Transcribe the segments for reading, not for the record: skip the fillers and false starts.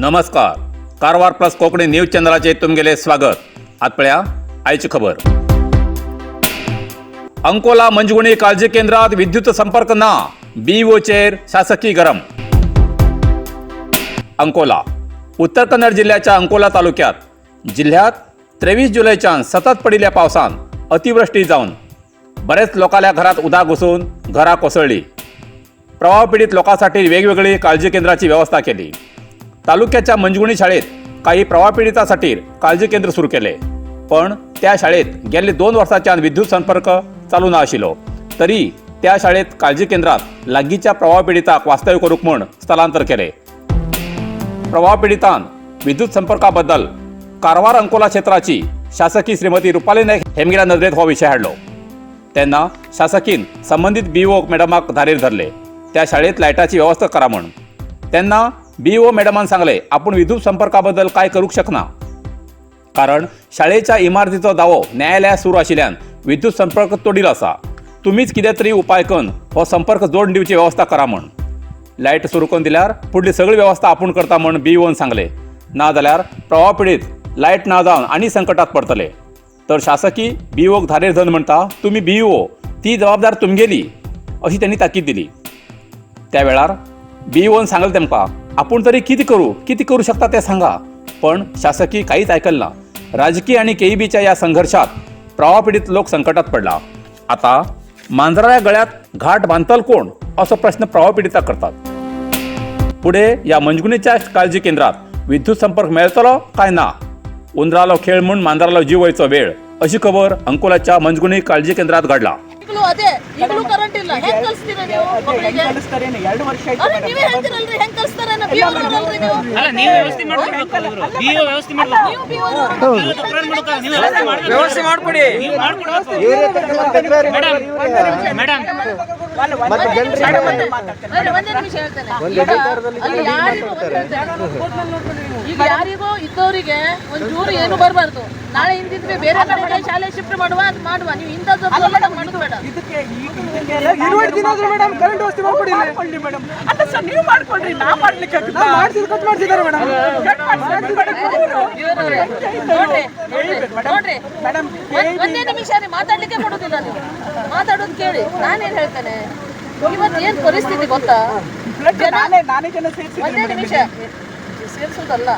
नमस्कार. Karwar plus Konkani news चॅनलाचे तुमगेले स्वागत. आतपळ्या आयची खबर. अंकोला मंजगुणी काळजी केंद्रात विद्युत संपर्क ना, बीईओ चेर शासकीय गरम. अंकोला उत्तर कन्नड जिल्ह्याच्या अंकोला तालुक्यात जिल्ह्यात 23 जुलैच्यान सतत पडिल्ल्या पावसान अतिवृष्टी जावन बरेच लोकांच्या घरात उदक घुसून घरां कोसळ्ळी. प्रवाह पीडित लोकांसाठी वेगवेगळी काळजी केंद्राची व्यवस्था केली. तालुक्याच्या मंजगुणी शाळेत काही प्रवाह पीडितांसाठी काळजी केंद्र सुरू केले, पण त्या शाळेत गेले 2 वर्सांच्यान विद्युत संपर्क चालू ना आशिल्लो. तरी त्या शाळेत काळजी केंद्रात लागींच्या प्रवाह पीडितांक वास्तव्य करूंक म्हूण स्थलांतर केले. प्रवाह पीडितांन विद्युत संपर्काबद्दल कारवार अंकोला क्षेत्राची शासकीय श्रीमती रुपाली नायक हेमगिरा नदरेत हो विषय हाडलो. तेन्ना शासकीन संबंधित बीओ मॅडमाक धारेर धरले. त्या शाळेत लायटाची व्यवस्था करा म्हूण. तेन्ना बीओ मॅडमान सांगले आपूण विद्युत संपर्काबद्दल काय करूंक शकना, कारण शाळेच्या इमारतीचो दावो न्यायालयात सुरू आशिल्ल्यान विद्युत संपर्क तोडिल्लो आसा. तुमीच कितें तरी उपाय करून हो संपर्क जोडून दिवची व्यवस्था करा म्हूण. लायट सुरू करून दिल्यार फुडली सगळी व्यवस्था आपूण करता म्हूण बीओन सांगले. ना जाल्यार प्रवाह पीडित लायट ना जावन आनी संकटात पडतले. तर शासकीय बीओक धारेर धरून म्हणटा तुमी बीओ, ती जबाबदार तुमगेली अशी त्यांनी ताकीद दिली. त्या वेळार बीओन सांगले तेमकां आपूण तरी कितें करू शकता ते सांगा. पण शासकीय काहीच ऐकलं ना. राजकीय आणि केईबीच्या या संघर्षात प्रवाह पीडित लोक संकटात पडला. आता मांजराच्या गळ्यात घाट बांधतल कोण असो प्रश्न प्रवाह पीडिता करतात. पुढे या मंजगुणीच्या काळजी केंद्रात विद्युत संपर्क मेळतलो काय ना. उंदरालो खेळ म्हणून मांजरालो जीव वयचो वेळ अशी खबर अंकोलाच्या मंजगुणी काळजी केंद्रात घडला. ಅದೇ ಈಗಲೂ ಕರೆಂಟ್ ಇಲ್ಲ. ಹೆಂಗ್ ಕಳಿಸ್ತೀರಾ ನೀವು ಮಕ್ಕಳಿಗೆ? ಕಳಿಸ್ತಾರೆ 2 ವರ್ಷ ಆಯ್ತು. ಅರೆ ನೀವೇ ಹೇಳ್ತಿರಲ್ರಿ ಹೆಂಗ್ ಕಳಿಸ್ತಾರೆ ಅನ್ನೋ ಬಿಒ ಅಲ್ರಿ ನೀವು. ಅಲ್ಲ ನೀವು ವ್ಯವಸ್ಥೆ ಮಾಡ್ಬೇಕು. ಬಿಒ ವ್ಯವಸ್ಥೆ ಮಾಡ್ಬೇಕು. ನೀವು ಬಿಒ ನೀವು ವ್ಯವಸ್ಥೆ ಮಾಡ್ಕೊಡಿ. ನೀವು ಮಾಡ್ಕೊಡ್ಬೇಕು. ಮೇಡಮ್ ಒಂದೇ ನಿಮಿಷ ಹೇಳ್ತೇನೆ. ಈಗ ಯಾರಿಗೋ ಇದ್ದವರಿಗೆ ಒಂಚೂರು ಏನು ಬರಬಾರ್ದು. ನಾಳೆ ಹಿಂದಿದ್ವಿ ಬೇರೆ ಕಡೆಗೆ ಶಾಲೆ ಶಿಫ್ಟ್ ಮಾಡುವ ಅದು ಮಾಡುವ. ನೀವು ಇಂಥದ್ದು ಮಾಡೋದು ಬೇಡ. ಇದಕ್ಕೆ ಇರುವಡಿ ದಿನ ಆದ್ರೂ ಮೇಡಮ್ ಕರೆಂಟ್ ವ್ಯವಸ್ಥೆ ಮಾಡ್ಕೊಡಿ ಮೇಡಮ್. ಅಲ್ಲ ಸರ್ ನೀವು ಮಾಡ್ಕೊಡ್ರಿ, ನಾ ಮಾಡ್ಲಿಕ್ಕೆ ಮಾಡ್ತಿದ್ರು ಕಟ್ ಮಾಡ್ತಿದ್ದಾರೆ ಮೇಡಮ್. ನೋಡ್ರಿ ಮೇಡಮ್ ಒಂದೇ ನಿಮಿಷ ನೀವು ಮಾತಾಡ್ಲಿಕ್ಕೆ ಕೊಡುದಿಲ್ಲ. ನೀವು ಮಾತಾಡೋದು ಕೇಳಿ. ನಾನೇನ್ ಹೇಳ್ತೇನೆ, ಇವತ್ತು ಏನ್ ಪರಿಸ್ಥಿತಿ ಗೊತ್ತಾ? ನಾನೇ ಜನ ಸೇರಿಸಿ ಒಂದೇ ನಿಮಿಷ ಸೇರಿಸೋದಲ್ಲ,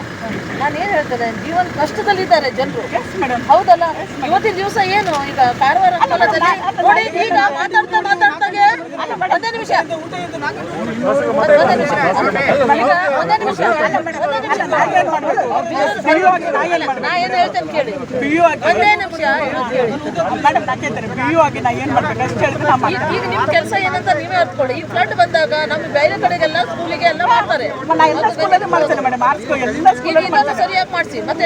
ನಾನೇನ್ ಹೇಳ್ತೇನೆ, ಜೀವನ ಕಷ್ಟದಲ್ಲಿದ್ದಾರೆ ಜನರು. ಹೌದಲ್ಲ? ಇವತ್ತಿನ ದಿವಸ ಏನು ಈಗ ಕಾರವಾರ ಅಂಕೋಲದಲ್ಲಿ ನೋಡಿ, ಈಗ ಮಾತಾಡ್ತಾಗೆ ಒಂದೇ ನಿಮಿಷ ನಾ ಏನ್ ಹೇಳ್ತೇನೆ ಕೇಳಿ. ಒಂದೇ ನಿಮಿಷ ಈಗ ನಿಮ್ ಕೆಲಸ ಏನಂತ ನೀವೇ ಅರ್ಥಕೊಳ್ಳಿ. ಈ ಫ್ಲಡ್ ಬಂದಾಗ ನಮ್ಗೆ ಬೇರೆ ಕಡೆಗೆಲ್ಲ ಸ್ಕೂಲಿಗೆ ಎಲ್ಲ ಮಾಡ್ತಾರೆ. ಸರಿಯಾಗಿ ಮಾಡಿಸಿ ಮತ್ತೆ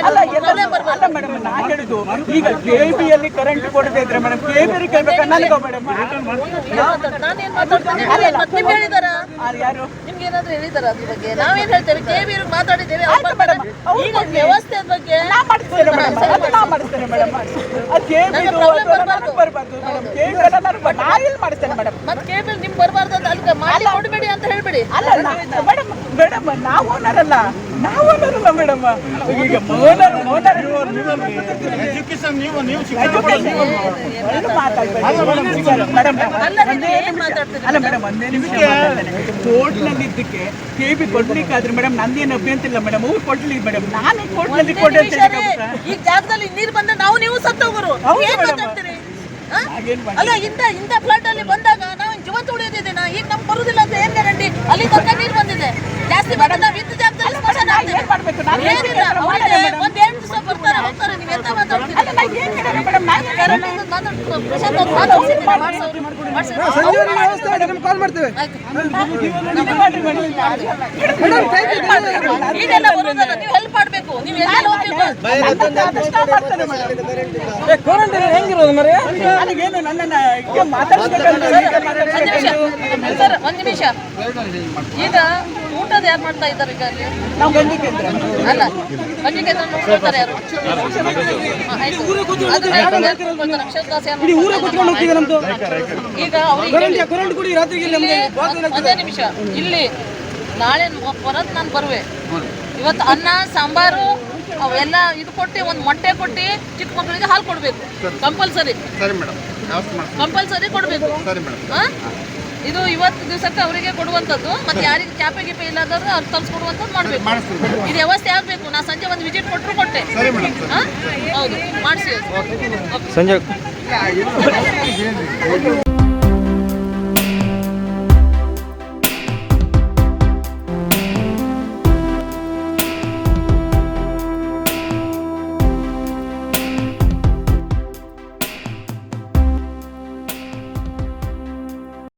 ಮೇಡಮ್ ನಾ ಹೇಳಿದ್ದು ಈಗ ಕೆಬಿಯಲ್ಲಿ ಕರೆಂಟ್ ಕೊಡದೇ ಇದ್ರೆ ಮೇಡಮ್ ಕೆಬಿ ಕೇಳ್ಬೇಕು ನನಗೆ ಮೇಡಮ್. ನಾನೇನ್ ಮಾತಾಡ್ತೇನೆ ಮತ್ತೆ ನಿಮ್ಗೆ ಹೇಳಿದಾರ? ಯಾರು ನಿಮ್ಗೆ ಏನಾದ್ರು ಹೇಳಿದಾರ ಅದ್ರ ಬಗ್ಗೆ? ನಾವೇನ್ ಹೇಳ್ತೇವೆ, ಕೆಬಿ ಮಾತಾಡಿದ್ದೇವೆ. ಈಗ ವ್ಯವಸ್ಥೆ ಬಗ್ಗೆ ಮಾಡಿಸ್ತೇನೆ ಮೇಡಮ್. ಮತ್ತೆ ಕೇಬಲ್ ನಿಮ್ಗೆ ಬರಬಾರ್ದು ಅಂತ ಅದಕ್ಕೆ ಮಾಡಿ ಕೊಡಬೇಡಿ ಅಂತ ಹೇಳ್ಬೇಡಿ. ಮೇಡಮ್ ನಾವು ಓನರಲ್ಲ ಮೇಡಮ್. ಈಗ ಅಲ್ಲ ಮೇಡಮ್ ಒಂದೇ ನಿಮಿಷ ಕೋರ್ಟ್ನಲ್ಲಿ ಇದ್ದಕ್ಕೆ ಕೆಬಿ ಕೊಡ್ಲಿಕ್ಕಾದ್ರೆ ಮೇಡಮ್ ನಂದೇನು ಅಭ್ಯಂತರ ಇಲ್ಲ ಮೇಡಮ್. ಅವ್ರು ಕೊಡ್ಲಿ ಮೇಡಮ್, ನಾನೇ ಕೋರ್ಟ್ನಲ್ಲಿ ಕೊಟ್ಟೆ. ಈ ಜಾಗದಲ್ಲಿ ನೀರು ಬಂದ್ರೆ ನಾವು ನೀವು ಸತ್ತೋಗರು ಏನ್ ಮಾತಾಡ್ತೀರಿ? ಅಲ್ಲ ಇಂಥ ಫ್ಲಡ್ ಅಲ್ಲಿ ಬಂದಾಗ ನಾವು ಜೀವಂತ ಉಳಿಯೋದಿದ್ದೇನಾ? ಈಗ ನಮ್ಗೆ ಬರುದಿಲ್ಲ ಅಂತ ಏನ್ ಗ್ಯಾರಂಟಿ? ಅಲ್ಲಿ ತನಕ ನೀರು ಬಂದಿದೆ ಜಾಸ್ತಿ ಬಂದ ನಾವು ಇದ್ದ ಜಾಗದಲ್ಲಿ ಸ್ಮಶಾನ ಆಗ್ತೇವೆ. ಏನಿಲ್ಲ, ಒಂದ್ 2 ದಿವಸ ಬರ್ತಾರೆ ಹೋಗ್ತಾರೆ. ನೀವು ಎಂತ ಮಾತಾಡ್ತೀರಿ? ಈಗೆಲ್ಲ ಬರೋದಲ್ಲ, ನೀವು ಹೆಲ್ಪ್ ಮಾಡ್ಬೇಕು. ನೀವು ಎಲ್ಲ ಹೋಗ್ಬೇಕು. ಒಂದ್ ನಿಮಿಷ. ಈಗ ಊಟದ ಯಾರು ಮಾಡ್ತಾ ಇದ್ದಾರೆ? ಈಗ ಅಲ್ಲಿ ಅಲ್ಲ ಗಂಜಿ ಕೇಂದ್ರ ನೋಡ್ಕೊಳ್ತಾರೆ ಯಾರು? ಈಗ ಅವ್ರಿಗೆ ಒಂದೇ ನಿಮಿಷ. ಇಲ್ಲಿ ನಾಳೆ ಬರೋದು ನಾನು ಬರುವೆ. ಇವತ್ತು ಅನ್ನ ಸಾಂಬಾರು ಅವೆಲ್ಲ ಇದು ಕೊಟ್ಟು ಒಂದು ಮೊಟ್ಟೆ ಕೊಟ್ಟು ಚಿಕ್ಕ ಮಕ್ಕಳಿಗೆ ಹಾಲು ಕೊಡಬೇಕು ಕಂಪಲ್ಸರಿ. ಸರಿ ಮೇಡಮ್, ವ್ಯವಸ್ಥೆ ಮಾಡಿ. ಕಂಪಲ್ಸರಿ ಕೊಡಬೇಕು. ಸರಿ ಮೇಡಮ್. ಇದು ಇವತ್ತು ದಿವಸಕ್ಕೆ ಅವರಿಗೆ ಕೊಡುವಂಥದ್ದು, ಮತ್ತೆ ಯಾರಿಗೆ ಕ್ಯಾಪೆ ಗಿಪೆ ಇಲ್ಲದಾದ್ರೂ ಅವ್ರು ತರಿಸ್ಕೊಡುವಂಥದ್ದು ಮಾಡಬೇಕು. ಇದು ವ್ಯವಸ್ಥೆ ಆಗಬೇಕು. ನಾ ಸಂಜೆ ಒಂದು ವಿಸಿಟ್ ಕೊಟ್ಟೆ. ಸರಿ ಮೇಡಮ್. ಹೌದು, ಮಾಡಿಸಿ. ಸಂಜೆ